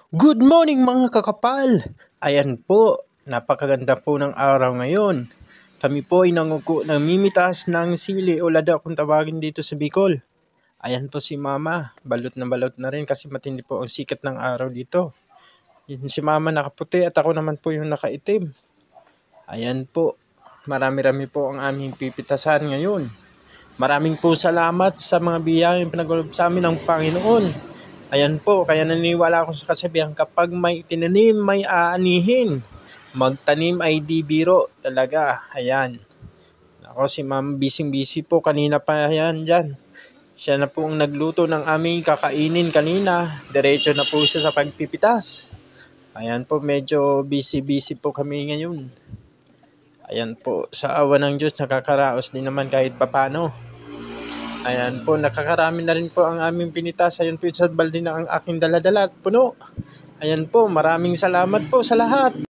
Good morning mga kakapal! Ayan po, napakaganda po ng araw ngayon. Kami po ay namimitas ng sili o lada kung tawagin dito sa Bicol. Ayan po si Mama, balot na rin kasi matindi po ang sikat ng araw dito. Yun si Mama nakaputi at ako naman po yung nakaitim. Ayan po, marami-rami po ang aming pipitasan ngayon. Maraming po salamat sa mga biyayang pinagulog sa amin ng Panginoon. Ayan po, kaya naniniwala ako sa kasabihan, kapag may tinanim, may aanihin. Magtanim ay di biro talaga. Ayan. Ako si Ma'am busy po kanina pa yan dyan. Siya na po ang nagluto ng aming kakainin kanina. Diretso na po siya sa pagpipitas. Ayan po, medyo busy po kami ngayon. Ayan po, sa awa ng Diyos, nakakaraos din naman kahit papano. Ayan po, nakakarami na rin po ang aming pinitas. Ayan po, sa balde na ang aking daladala at puno. Ayan po, maraming salamat po sa lahat.